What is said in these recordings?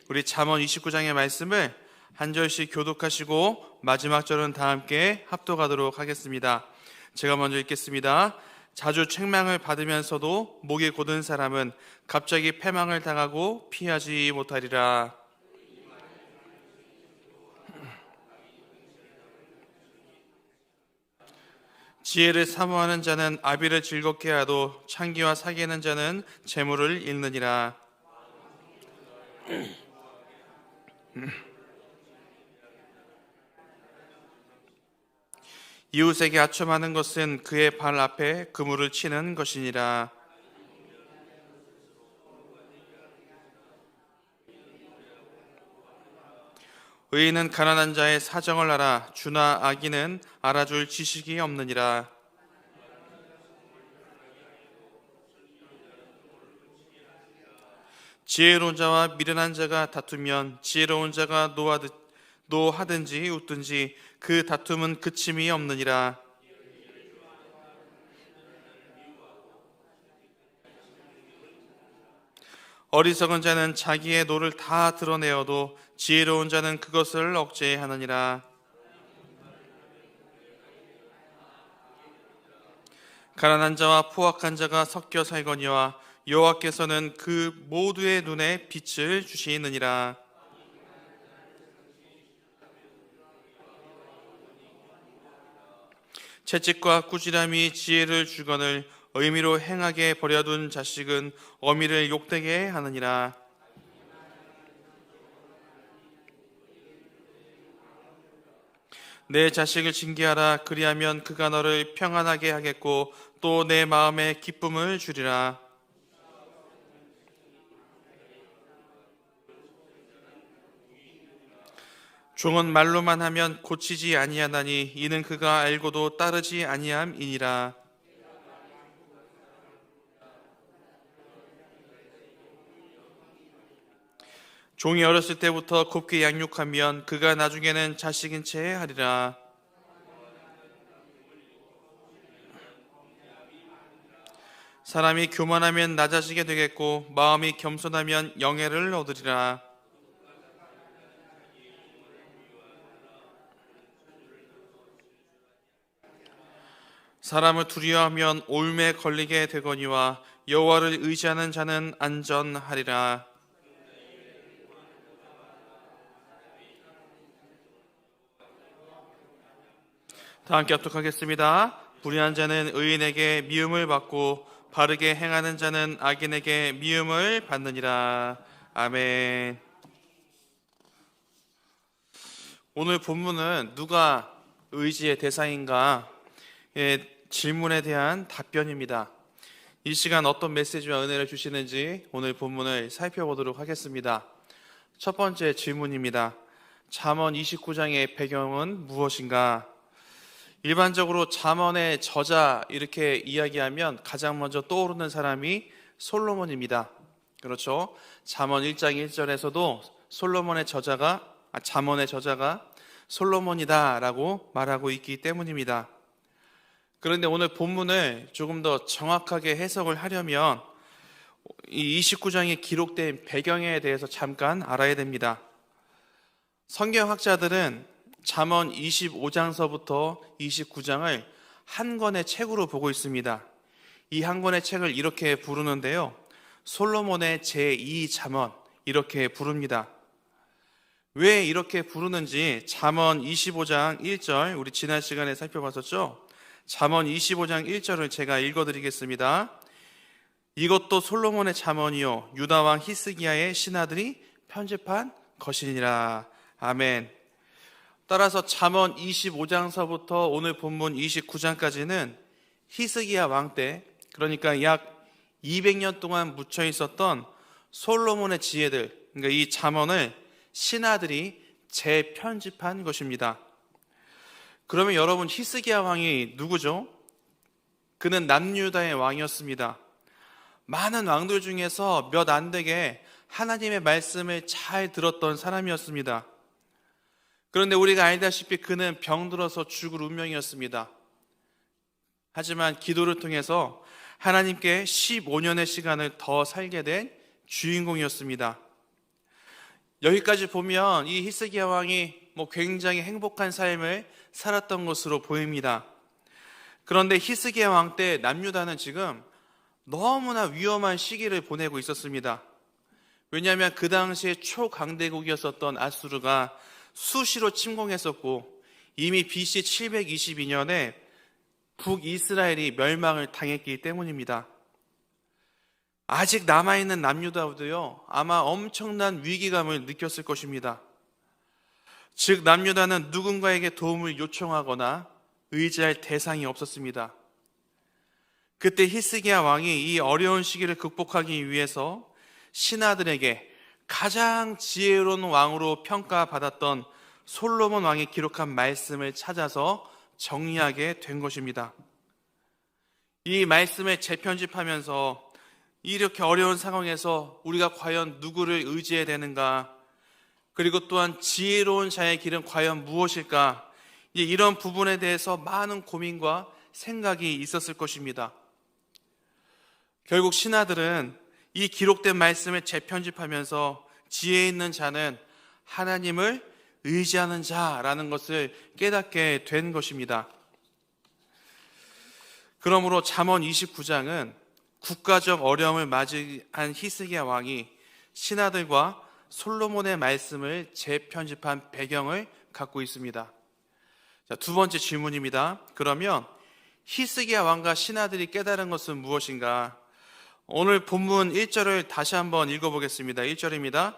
우리 잠언 29장의 말씀을 한 절씩 교독하시고 마지막 절은 다 함께 합독하도록 하겠습니다. 제가 먼저 읽겠습니다. 자주 책망을 받으면서도 목이 곧은 사람은 갑자기 패망을 당하고 피하지 못하리라. 지혜를 사모하는 자는 아비를 즐겁게 하도 창기와 사귀는 자는 재물을 잃느니라. 이웃에게 아첨하는 것은 그의 발 앞에 그물을 치는 것이니라. 의인은 가난한 자의 사정을 알아 주나 악인은 알아줄 지식이 없느니라. 지혜로운 자와 미련한 자가 다투면 지혜로운 자가 노하든지 웃든지 그 다툼은 그침이 없느니라. 어리석은 자는 자기의 노를 다 드러내어도 지혜로운 자는 그것을 억제하느니라. 가난한 자와 포악한 자가 섞여 살거니와 여호와께서는 그 모두의 눈에 빛을 주시느니라. 채찍과 꾸지람이 지혜를 주거늘 의미로 행하게 버려둔 자식은 어미를 욕되게 하느니라. 내 자식을 징계하라. 그리하면 그가 너를 평안하게 하겠고 또 내 마음에 기쁨을 주리라. 종은 말로만 하면 고치지 아니하나니 이는 그가 알고도 따르지 아니함이니라. 종이 어렸을 때부터 곱게 양육하면 그가 나중에는 자식인 채 하리라. 사람이 교만하면 낮아지게 되겠고 마음이 겸손하면 영예를 얻으리라. 사람을 두려워하면 올매에 걸리게 되거니와 여호와를 의지하는 자는 안전하리라. 다 함께 합독하겠습니다. 불의한 자는 의인에게 미움을 받고 바르게 행하는 자는 악인에게 미움을 받느니라. 아멘. 오늘 본문은 누가 의지의 대상인가? 질문에 대한 답변입니다. 이 시간 어떤 메시지와 은혜를 주시는지 오늘 본문을 살펴보도록 하겠습니다. 첫 번째 질문입니다. 잠언 29장의 배경은 무엇인가? 일반적으로 잠언의 저자 이렇게 이야기하면 가장 먼저 떠오르는 사람이 솔로몬입니다. 그렇죠? 잠언 1장 1절에서도 잠언의 저자가 솔로몬이다라고 말하고 있기 때문입니다. 그런데 오늘 본문을 조금 더 정확하게 해석을 하려면 이 29장에 기록된 배경에 대해서 잠깐 알아야 됩니다. 성경학자들은 잠언 25장서부터 29장을 한 권의 책으로 보고 있습니다. 이 한 권의 책을 이렇게 부르는데요. 솔로몬의 제2잠언 이렇게 부릅니다. 왜 이렇게 부르는지 잠언 25장 1절 우리 지난 시간에 살펴봤었죠. 잠언 25장 1절을 제가 읽어드리겠습니다. 이것도 솔로몬의 잠언이요 유다 왕 히스기야의 신하들이 편집한 것이니라. 아멘. 따라서 잠언 25장서부터 오늘 본문 29장까지는 히스기야 왕 때, 그러니까 약 200년 동안 묻혀 있었던 솔로몬의 지혜들, 그러니까 이 잠언을 신하들이 재편집한 것입니다. 그러면 여러분, 히스기야 왕이 누구죠? 그는 남유다의 왕이었습니다. 많은 왕들 중에서 몇 안 되게 하나님의 말씀을 잘 들었던 사람이었습니다. 그런데 우리가 알다시피 그는 병들어서 죽을 운명이었습니다. 하지만 기도를 통해서 하나님께 15년의 시간을 더 살게 된 주인공이었습니다. 여기까지 보면 이 히스기야 왕이 굉장히 행복한 삶을 살았던 것으로 보입니다. 그런데 히스기야 왕 때 남유다는 지금 너무나 위험한 시기를 보내고 있었습니다. 왜냐하면 그 당시에 초강대국이었었던 아수르가 수시로 침공했었고 이미 BC 722년에 북이스라엘이 멸망을 당했기 때문입니다. 아직 남아있는 남유다도요, 아마 엄청난 위기감을 느꼈을 것입니다. 즉 남유다는 누군가에게 도움을 요청하거나 의지할 대상이 없었습니다. 그때 히스기야 왕이 이 어려운 시기를 극복하기 위해서 신하들에게 가장 지혜로운 왕으로 평가받았던 솔로몬 왕이 기록한 말씀을 찾아서 정리하게 된 것입니다. 이 말씀을 재편집하면서 이렇게 어려운 상황에서 우리가 과연 누구를 의지해야 되는가, 그리고 또한 지혜로운 자의 길은 과연 무엇일까, 이런 부분에 대해서 많은 고민과 생각이 있었을 것입니다. 결국 신하들은 이 기록된 말씀을 재편집하면서 지혜 있는 자는 하나님을 의지하는 자라는 것을 깨닫게 된 것입니다. 그러므로 잠언 29장은 국가적 어려움을 맞이한 히스기야 왕이 신하들과 솔로몬의 말씀을 재편집한 배경을 갖고 있습니다. 자, 두 번째 질문입니다. 그러면 히스기야 왕과 신하들이 깨달은 것은 무엇인가? 오늘 본문 1절을 다시 한번 읽어보겠습니다. 1절입니다.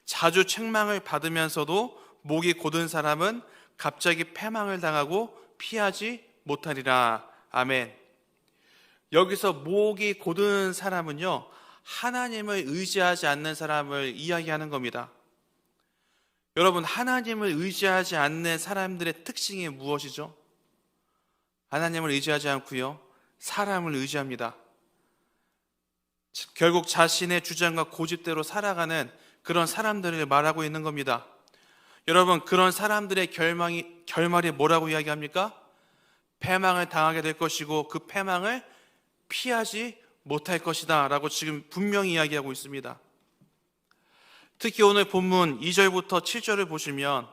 자주 책망을 받으면서도 목이 곧은 사람은 갑자기 패망을 당하고 피하지 못하리라. 아멘. 여기서 목이 곧은 사람은요, 하나님을 의지하지 않는 사람을 이야기하는 겁니다. 여러분, 하나님을 의지하지 않는 사람들의 특징이 무엇이죠? 하나님을 의지하지 않고요, 사람을 의지합니다. 결국 자신의 주장과 고집대로 살아가는 그런 사람들을 말하고 있는 겁니다. 여러분, 그런 사람들의 결말이 뭐라고 이야기합니까? 패망을 당하게 될 것이고 그 패망을 피하지 못할 것이다 라고 지금 분명히 이야기하고 있습니다. 특히 오늘 본문 2절부터 7절을 보시면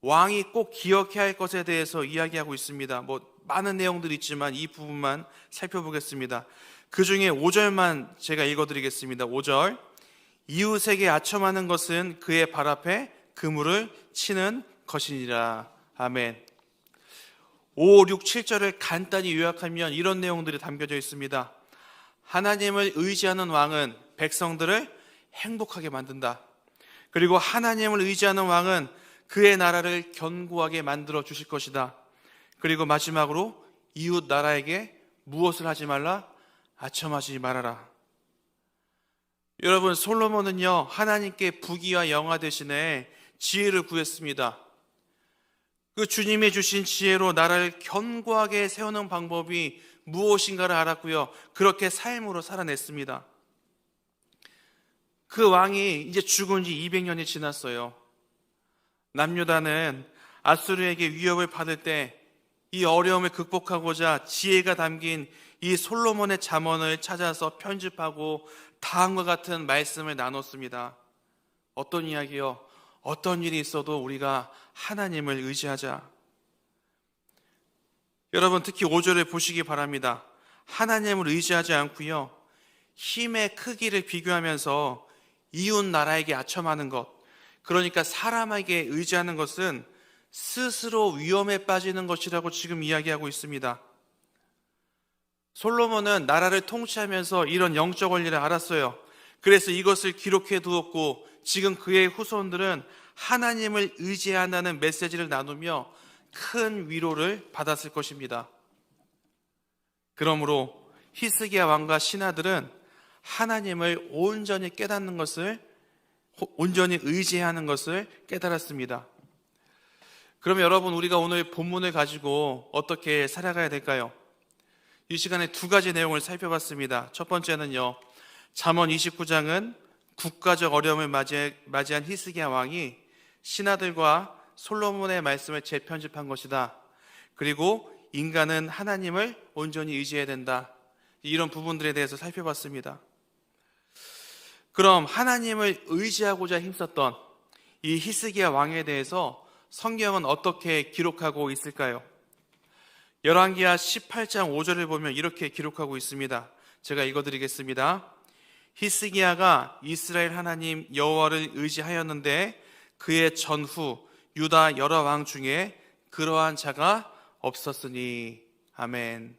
왕이 꼭 기억해야 할 것에 대해서 이야기하고 있습니다. 많은 내용들이 있지만 이 부분만 살펴보겠습니다. 그 중에 5절만 제가 읽어드리겠습니다. 5절. 이웃에게 아첨하는 것은 그의 발 앞에 그물을 치는 것이니라. 아멘. 5, 6, 7절을 간단히 요약하면 이런 내용들이 담겨져 있습니다. 하나님을 의지하는 왕은 백성들을 행복하게 만든다. 그리고 하나님을 의지하는 왕은 그의 나라를 견고하게 만들어 주실 것이다. 그리고 마지막으로 이웃 나라에게 무엇을 하지 말라? 아첨하지 말아라. 여러분, 솔로몬은요, 하나님께 부귀와 영화 대신에 지혜를 구했습니다. 그 주님이 주신 지혜로 나라를 견고하게 세우는 방법이 무엇인가를 알았고요, 그렇게 삶으로 살아냈습니다. 그 왕이 이제 죽은 지 200년이 지났어요. 남유다는 아수르에게 위협을 받을 때 이 어려움을 극복하고자 지혜가 담긴 이 솔로몬의 잠언을 찾아서 편집하고 다음과 같은 말씀을 나눴습니다. 어떤 이야기요? 어떤 일이 있어도 우리가 하나님을 의지하자. 여러분, 특히 5절을 보시기 바랍니다. 하나님을 의지하지 않고요, 힘의 크기를 비교하면서 이웃 나라에게 아첨하는 것, 그러니까 사람에게 의지하는 것은 스스로 위험에 빠지는 것이라고 지금 이야기하고 있습니다. 솔로몬은 나라를 통치하면서 이런 영적 원리를 알았어요. 그래서 이것을 기록해 두었고 지금 그의 후손들은 하나님을 의지해야 한다는 메시지를 나누며 큰 위로를 받았을 것입니다. 그러므로 히스기야 왕과 신하들은 하나님을 온전히 깨닫는 것을, 온전히 의지해야 하는 것을 깨달았습니다. 그럼 여러분, 우리가 오늘 본문을 가지고 어떻게 살아가야 될까요? 이 시간에 두 가지 내용을 살펴봤습니다. 첫 번째는요, 잠언 29장은 국가적 어려움을 맞이한 히스기야 왕이 신하들과 솔로몬의 말씀을 재편집한 것이다. 그리고 인간은 하나님을 온전히 의지해야 된다. 이런 부분들에 대해서 살펴봤습니다. 그럼 하나님을 의지하고자 힘썼던 이 히스기야 왕에 대해서 성경은 어떻게 기록하고 있을까요? 열왕기하 18장 5절을 보면 이렇게 기록하고 있습니다. 제가 읽어드리겠습니다. 히스기야가 이스라엘 하나님 여호와를 의지하였는데 그의 전후 유다 여러 왕 중에 그러한 자가 없었으니. 아멘.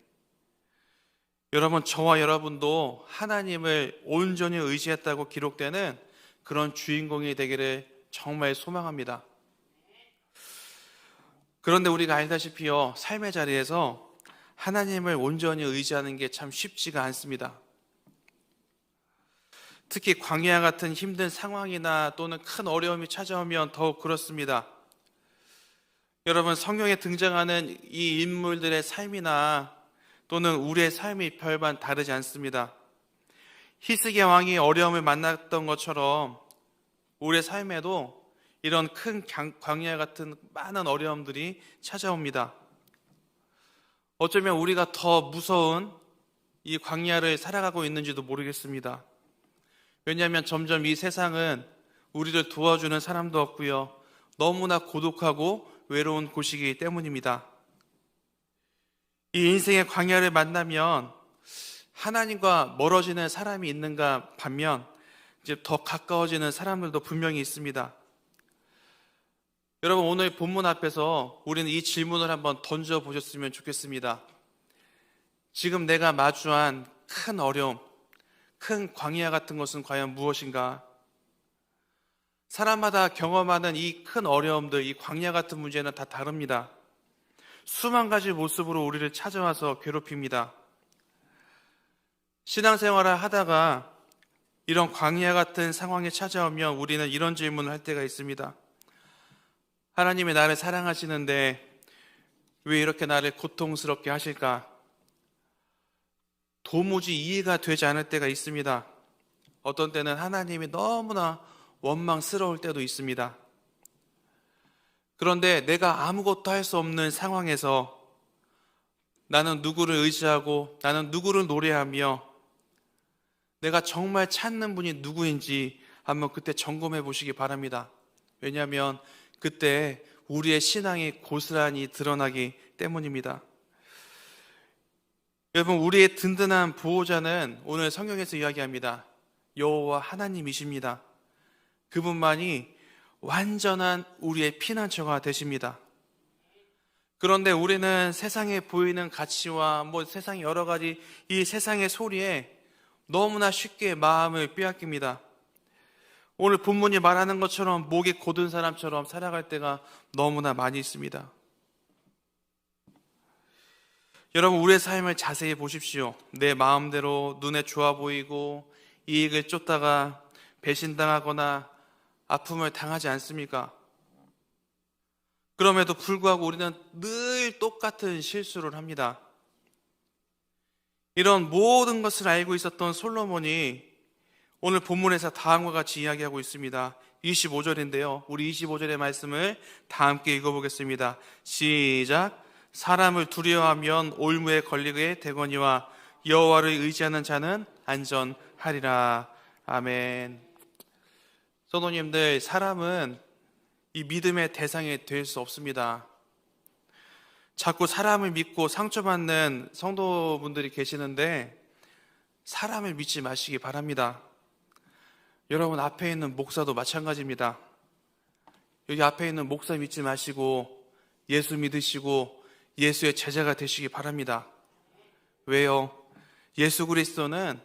여러분, 저와 여러분도 하나님을 온전히 의지했다고 기록되는 그런 주인공이 되기를 정말 소망합니다. 그런데 우리가 알다시피요, 삶의 자리에서 하나님을 온전히 의지하는 게 참 쉽지가 않습니다. 특히 광야 같은 힘든 상황이나 또는 큰 어려움이 찾아오면 더욱 그렇습니다. 여러분, 성경에 등장하는 이 인물들의 삶이나 또는 우리의 삶이 별반 다르지 않습니다. 히스기야 왕이 어려움을 만났던 것처럼 우리의 삶에도 이런 큰 광야 같은 많은 어려움들이 찾아옵니다. 어쩌면 우리가 더 무서운 이 광야를 살아가고 있는지도 모르겠습니다. 왜냐하면 점점 이 세상은 우리를 도와주는 사람도 없고요, 너무나 고독하고 외로운 곳이기 때문입니다. 이 인생의 광야를 만나면 하나님과 멀어지는 사람이 있는가 반면 이제 더 가까워지는 사람들도 분명히 있습니다. 여러분, 오늘 본문 앞에서 우리는 이 질문을 한번 던져보셨으면 좋겠습니다. 지금 내가 마주한 큰 어려움, 큰 광야 같은 것은 과연 무엇인가? 사람마다 경험하는 이 큰 어려움들, 이 광야 같은 문제는 다 다릅니다. 수만 가지 모습으로 우리를 찾아와서 괴롭힙니다. 신앙생활을 하다가 이런 광야 같은 상황이 찾아오면 우리는 이런 질문을 할 때가 있습니다. 하나님이 나를 사랑하시는데 왜 이렇게 나를 고통스럽게 하실까? 도무지 이해가 되지 않을 때가 있습니다. 어떤 때는 하나님이 너무나 원망스러울 때도 있습니다. 그런데 내가 아무것도 할 수 없는 상황에서 나는 누구를 의지하고 나는 누구를 노래하며 내가 정말 찾는 분이 누구인지 한번 그때 점검해 보시기 바랍니다. 왜냐하면 그때 우리의 신앙이 고스란히 드러나기 때문입니다. 여러분, 우리의 든든한 보호자는 오늘 성경에서 이야기합니다. 여호와 하나님이십니다. 그분만이 완전한 우리의 피난처가 되십니다. 그런데 우리는 세상에 보이는 가치와 세상의 여러 가지 이 세상의 소리에 너무나 쉽게 마음을 빼앗깁니다. 오늘 본문이 말하는 것처럼 목이 곧은 사람처럼 살아갈 때가 너무나 많이 있습니다. 여러분, 우리의 삶을 자세히 보십시오. 내 마음대로 눈에 좋아 보이고 이익을 쫓다가 배신당하거나 아픔을 당하지 않습니까? 그럼에도 불구하고 우리는 늘 똑같은 실수를 합니다. 이런 모든 것을 알고 있었던 솔로몬이 오늘 본문에서 다음과 같이 이야기하고 있습니다. 25절인데요. 우리 25절의 말씀을 다 함께 읽어보겠습니다. 시작. 사람을 두려워하면 올무에 걸리게 되거니와 여호와를 의지하는 자는 안전하리라. 아멘. 성도님들, 사람은 이 믿음의 대상이 될 수 없습니다. 자꾸 사람을 믿고 상처받는 성도분들이 계시는데 사람을 믿지 마시기 바랍니다. 여러분, 앞에 있는 목사도 마찬가지입니다. 여기 앞에 있는 목사 믿지 마시고 예수 믿으시고 예수의 제자가 되시기 바랍니다. 왜요? 예수 그리스도는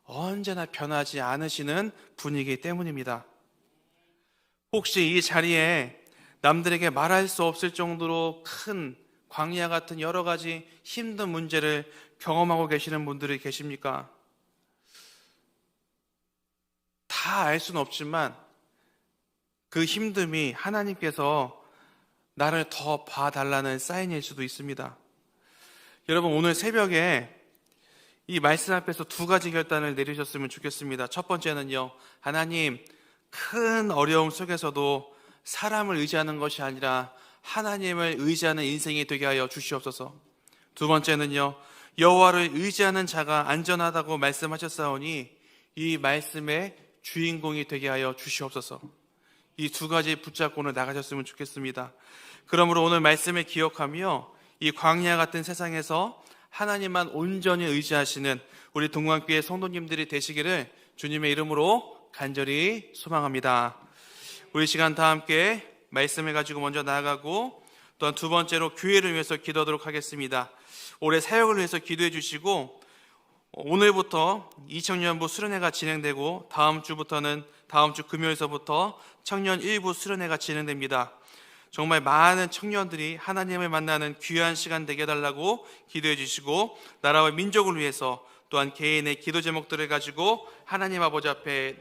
언제나 변하지 않으시는 분이기 때문입니다. 혹시 이 자리에 남들에게 말할 수 없을 정도로 큰 광야 같은 여러 가지 힘든 문제를 경험하고 계시는 분들이 계십니까? 다 알 수는 없지만 그 힘듦이 하나님께서 나를 더 봐달라는 사인일 수도 있습니다. 여러분, 오늘 새벽에 이 말씀 앞에서 두 가지 결단을 내리셨으면 좋겠습니다. 첫 번째는요, 하나님, 큰 어려움 속에서도 사람을 의지하는 것이 아니라 하나님을 의지하는 인생이 되게 하여 주시옵소서. 두 번째는요, 여호와를 의지하는 자가 안전하다고 말씀하셨사오니 이 말씀의 주인공이 되게 하여 주시옵소서. 이 두 가지 붙잡고는 나가셨으면 좋겠습니다. 그러므로 오늘 말씀을 기억하며 이 광야 같은 세상에서 하나님만 온전히 의지하시는 우리 동관교회 성도님들이 되시기를 주님의 이름으로 간절히 소망합니다. 우리 시간 다 함께 말씀을 가지고 먼저 나아가고, 또한 두 번째로 교회를 위해서 기도하도록 하겠습니다. 올해 사역을 위해서 기도해 주시고, 오늘부터 이청년부 수련회가 진행되고 다음 주 금요일서부터 청년 일부 수련회가 진행됩니다. 정말 많은 청년들이 하나님을 만나는 귀한 시간 되게 해달라고 기도해 주시고, 나라와 민족을 위해서 또한 개인의 기도 제목들을 가지고 하나님 아버지 앞에